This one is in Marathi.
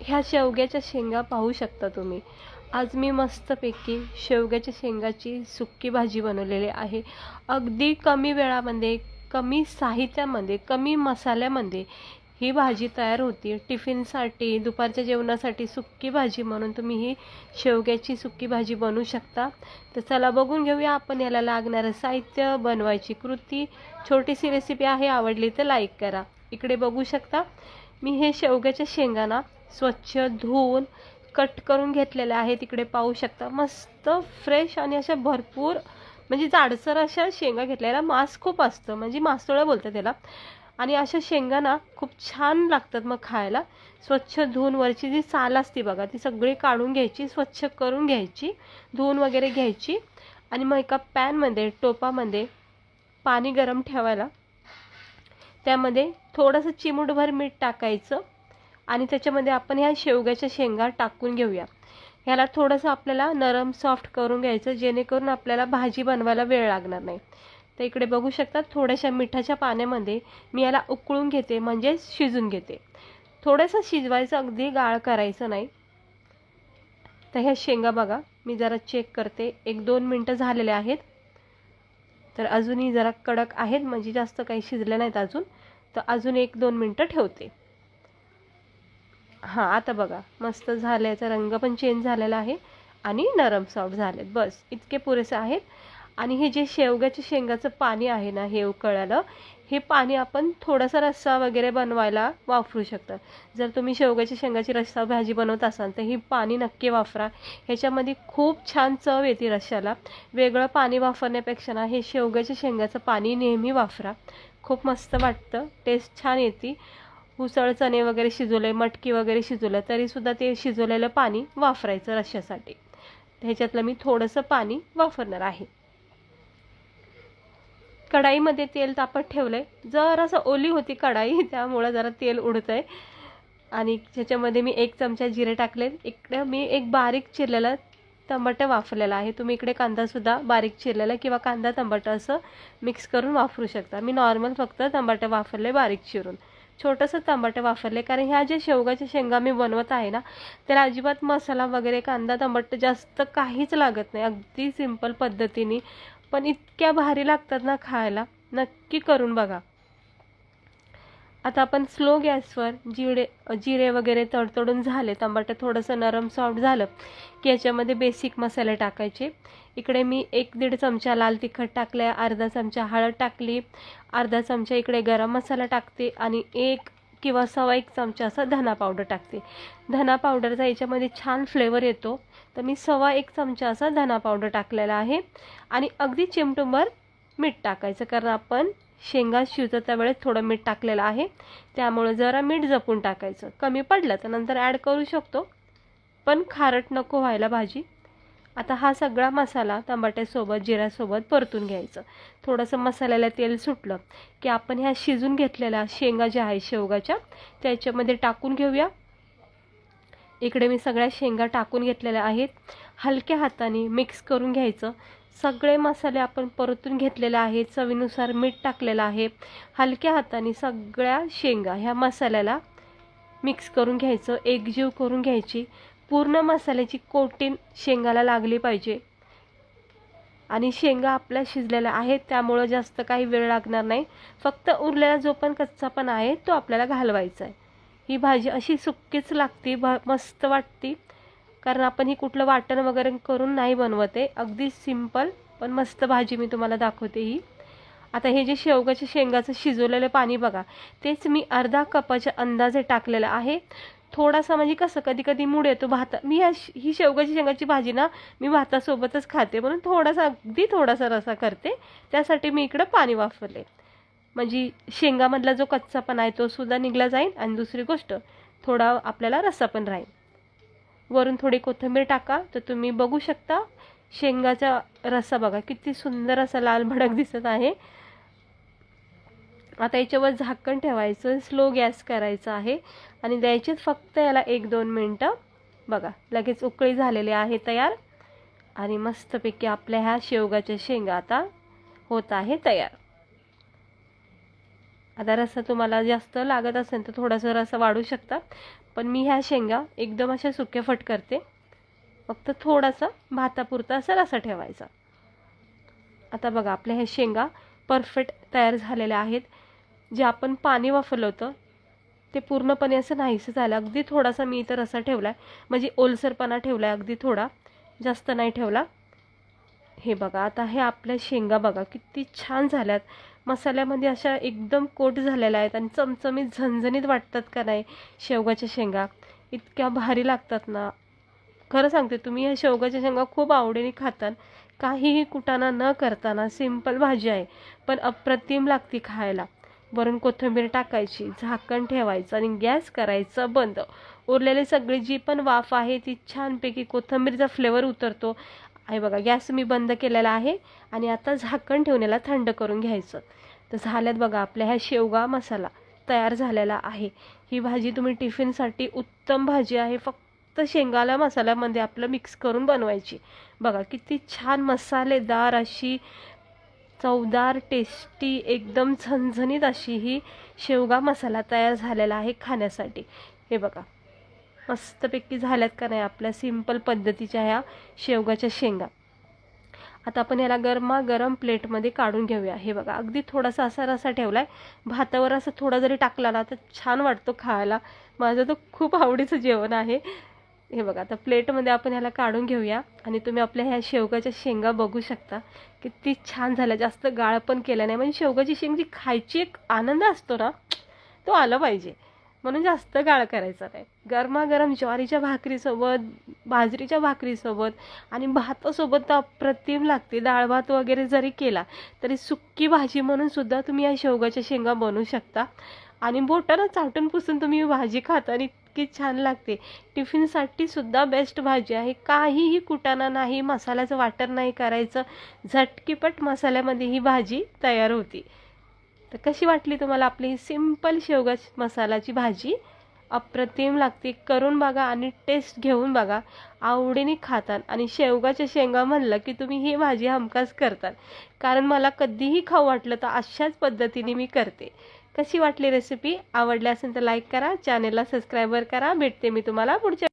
ह्या शेवग्याच्या शेंगा पाहू शकता तुम्ही। आज मी मस्तपैकी शेवग्याच्या शेंगाची सुक्की भाजी बनवलेली आहे। अगदी कमी वेळामध्ये, कमी साहित्यामध्ये, कमी मसाल्यामध्ये ही भाजी तयार होती। टिफिनसाठी, दुपारच्या जेवणासाठी सुक्की भाजी म्हणून तुम्ही ही शेवग्याची सुक्की भाजी बनवू शकता। तर चला बघून घेऊया आपण याला लागणारं साहित्य, बनवायची कृती। छोटीशी रेसिपी आहे, आवडली तर लाईक करा। इकडे बघू शकता मी हे शेवग्याच्या शेंगा स्वच्छ धुवून कट करून घेतलेले आहेत। तिकडे पाहू शकता मस्त फ्रेश आणि अशा भरपूर म्हणजे जाडसर अशा शेंगा घेतलेल्या। मांस खूप असतं, म्हणजे मासोळं बोलतात त्याला। आणि अशा शेंगा खूप छान लागतात मग खायला। स्वच्छ धुवून वरची जी साल असते बघा ती सगळी काढून घ्यायची, स्वच्छ करून घ्यायची, धुवून वगैरे घ्यायची। आणि मग एका पॅनमध्ये, टोपामध्ये पाणी गरम ठेवायला, त्यामध्ये थोडंसं चिमूटभर मीठ टाकायचं आणि त्याच्यामध्ये आपण ह्या शेवग्याच्या शेंगा टाकून घेऊया। ह्याला थोडंसं आपल्याला नरम सॉफ्ट करून घ्यायचं, जेणेकरून आपल्याला भाजी बनवायला वेळ लागणार नाही। तर इकडे बघू शकता थोड्याशा मिठाच्या पाण्यामध्ये मी याला उकळून घेते, म्हणजे शिजून घेते। थोडंसं शिजवायचं, अगदी गाळ करायचं नाही। तर ह्या शेंगा बघा मी जरा चेक करते, 1-2 मिनटं झालेले आहेत। तर अजूनही जरा कडक आहेत, म्हणजे जास्त काही शिजले नाहीत अजून। तर अजून 1-2 मिनटं ठेवते। हां, आता बघा मस्त झालं, याचा रंग पण चेंज झालेला आहे आणि नरम सॉफ्ट झालेत। बस इतके पुरेसे आहेत। आणि हे जे शेवग्याच्या शेंगाचं पाणी आहे ना, हे उकळलेलं, हे पाणी आपण थोडासा रस्सा वगैरे बनवायला वापरू शकता। जर तुम्ही शेवग्याच्या शेंगाची रस्सा भाजी बनवत असाल तर ही पाणी नक्की वापरा। ह्याच्यामध्ये खूप छान चव येते रश्श्याला। वेगळं पाणी वापरण्यापेक्षा ना हे शेवग्याच्या शेंगाचं पाणी नेहमी वापरा, खूप मस्त वाटतं, टेस्ट छान येते। उसळ, चणे वगैरे शिजवले, मटकी वगैरे शिजवलं तरीसुद्धा ते शिजवलेलं पाणी वापरायचं रश्श्यासाठी। ह्याच्यातलं मी थोडंसं पाणी वापरणार आहे। कढाईमध्ये तेल तापत ठेवलंय, जरासं ओली होती कढाई त्यामुळे जरा तेल उडतंय। आणि त्याच्यामध्ये मी 1 चमचा जिरे टाकले। इकडे मी एक बारीक चिरलेला टमाटर वापरलेला आहे। तुम्ही इकडे कांदासुद्धा बारीक चिरलेला किंवा कांदा टमाटर असं मिक्स करून वापरू शकता। मी नॉर्मल फक्त टमाटर वापरले बारीक चिरून, छोटंसं टमाटर वापरले, कारण ह्या ज्या शेवगाच्या शेंगा मी बनवत आहे ना त्याला अजिबात मसाला वगैरे, कांदा टमाटर जास्त काहीच लागत नाही, अगदी सिंपल पद्धतीने, पण इतक्या भारी लागतात ना खायला, नक्की करून बघा। आता आपण स्लो गॅसवर जिरे वगैरे तडतडून झाले, टमाटर थोडंसं नरम सॉफ्ट झालं की याच्यामध्ये बेसिक मसाले टाकायचे। इकडे मी 1-1.5 चमचा लाल तिखट टाकले, अर्धा चमचा हळद टाकली, अर्धा चमचा इकडे गरम मसाला टाकते आणि 1 किंवा 1.25 चमचा असा धना पावडर टाकते। धना पावडरचा याच्यामध्ये छान फ्लेवर येतो, तर मी 1.25 चमचा असा धना पावडर टाकलेला आहे। आणि अगदी चिमटभर मीठ टाकायचं, कारण आपण शेंगा शिजवता वेळेस थोडं मीठ टाकलेलं आहे, त्यामुळे जरा मीठ जपून टाकायचं। कमी पडलं तर नंतर ॲड करू शकतो, पण खारट नको व्हायला भाजी। आता हा सगळा मसाला टमाट्यासोबत, जिऱ्यासोबत परतून घ्यायचं। थोडंसं मसाल्याला तेल सुटलं की आपण ह्या शिजून घेतलेल्या शेंगा ज्या आहेत शेवगाच्या, त्याच्यामध्ये टाकून घेऊया। इकडे मी सगळ्या शेंगा टाकून घेतलेल्या आहेत, हलक्या हाताने मिक्स करून घ्यायचं। सगळे मसाले आपण परतून घेतलेले आहेत, चवीनुसार मीठ टाकलेलं आहे। हलक्या हाताने सगळ्या शेंगा ह्या मसाल्याला मिक्स करून घ्यायचं, एकजीव करून घ्यायची। पूर्ण मसाल्याची कोटिंग शेंगाला लागली पाहिजे। आणि शेंगा आपल्या शिजलेल्या आहेत त्यामुळं जास्त काही वेळ लागणार नाही, फक्त उरलेला जो पण कच्चापणा आहे तो आपल्याला घालवायचा आहे। ही भाजी अशी सुक्कीच लागते, मस्त वाटते, कारण आपण ही कुठलं वाटण वगैरे करून नाही बनवत आहे, अगदी सिंपल पण मस्त भाजी मी तुम्हाला दाखवते ही। आता हे जे शेवगाच्या शेंगाचं शिजवलेलं पाणी बघा, तेच मी अर्धा कपाच्या अंदाजे टाकलेलं आहे। थोडासा म्हणजे कसं कधी कधी मूड येतो मी ही शेवगाची शेंगाची भाजी ना मी भातासोबतच खाते, म्हणून थोडासा, अगदी थोडासा रसा करते, त्यासाठी मी इकडं पाणी वापरले, म्हणजे शेंगामधला जो कच्चापणा आहे तो सुद्धा निघला जाईल आणि दुसरी गोष्ट थोडा आपल्याला रस्सा पण राहील। वरून थोडी कोथिंबीर टाका, तर तुम्ही बघू शकता शेंगाचा रस्सा बघा किती सुंदर असा लाल भडक दिसत आहे। आता याच्यावर झाकण ठेवायचं, स्लो गॅस करायचा आहे आणि द्यायचे फक्त याला 1-2 मिनटं। बघा लगेच उकळी झालेली आहे तयार, आणि मस्तपैकी आपल्या ह्या शेवगाच्या शेंगा आता होत आहे तयार। आता रस्सा तुम्हाला जास्त लागत असेल तर थोडासा रस्सा वाढू शकता, पण मी ह्या शेंगा एकदम अशा सुक्याफट करते. फक्त थोडासा भातापुरता असा रस्सा ठेवायचा. आता बघा आपल्या ह्या शेंगा परफेक्ट तयार झालेल्या आहेत. जे आपण पाणी वाफवलं होतं ते पूर्णपणे असं नाहीसं झालं. अगदी थोडासा मी इथं रस्सा ठेवला आहे, म्हणजे ओलसरपणा ठेवला आहे, अगदी थोडा, जास्त नाही ठेवला. हे बघा आता हे आपल्या शेंगा बघा किती छान झाल्यात. मसाल्यामध्ये अशा एकदम कोट झालेल्या आहेत आणि चमचमीत झणझणीत वाटतात का नाही. शेवगाच्या शेंगा इतक्या भारी लागतात ना. खरं सांगते, तुम्ही ह्या शेवगाच्या शेंगा खूप आवडीने खातात. काहीही कुटाणा न करताना सिंपल भाजी आहे, पण अप्रतिम लागते खायला. वरून कोथिंबीर टाकायची, झाकण ठेवायचं आणि गॅस करायचा बंद. उरलेली सगळी जी पण वाफ आहे ती छानपैकी कोथिंबीरचा फ्लेवर उतरतो आहे. बघा गॅस मी बंद केलेला आहे आणि आता झाकण ठेवून याला थंड करून घ्यायचं. तर झाल्यात बघा आपल्या ह्या शेवगा मसाला तयार झालेला आहे. ही भाजी तुम्ही टिफिनसाठी उत्तम भाजी आहे. फक्त शेंगाला मसाल्यामध्ये आपलं मिक्स करून बनवायची. बघा किती छान मसालेदार अशी चवदार टेस्टी एकदम झणझणीत अशी ही शेवगा मसाला तयार झालेला आहे खाण्यासाठी. हे बघा मस्तपैकी झाल्यात का नाही आपल्या सिंपल पद्धतीच्या ह्या शेवगाच्या शेंगा. आता आपण याला गरमागरम प्लेटमध्ये काढून घेऊया. हे बघा अगदी थोडासा असा रस्सा ठेवला आहे. भातावर असं थोडा जरी टाकला ना तर छान वाटतो खायला. माझं तर खूप आवडीचं जेवण आहे. हे बघा आता प्लेटमध्ये आपण ह्याला काढून घेऊया आणि तुम्ही आपल्या ह्या शेवगाच्या शेंगा बघू शकता किती छान झाल्या. जास्त गाळ पण केलं नाही, म्हणजे शेवगाची शेंग जी खायची एक आनंद असतो ना तो आला पाहिजे, म्हणून जास्त गाळ करायचा नाही. गरमागरम ज्वारीच्या भाकरीसोबत, बाजरीच्या भाकरीसोबत आणि भातासोबत तर अप्रतिम लागते. डाळ भात वगैरे जरी केला तरी सुक्की भाजी म्हणून सुद्धा तुम्ही या शेवगाच्या शेंगा बनवू शकता आणि बोटानं चाटून पुसून तुम्ही भाजी खाता आणि इतकी छान लागते. टिफिनसाठी सुद्धा बेस्ट भाजी आहे. काहीही कुटाणा नाही, मसाल्याचं वाटण नाही करायचं, झटकीपट मसाल्यामध्ये ही भाजी तयार होती. तर कशी वाटली तुम्हाला आपली ही सिंपल शेवगा मसाल्याची भाजी? अप्रतिम लागते. करून बघा आणि टेस्ट घेऊन बघा, आवडीने खातात. आणि शेवगाच्या शेंगा म्हणलं की तुम्ही ही भाजी हमखास करतात, कारण मला कधीही खाऊ वाटलं तर अशाच पद्धतीने मी करते. कशी वाटली रेसिपी? आवडली असेल तर लाईक करा, चॅनेलला सबस्क्राईबर करा. भेटते मी तुम्हाला पुढच्या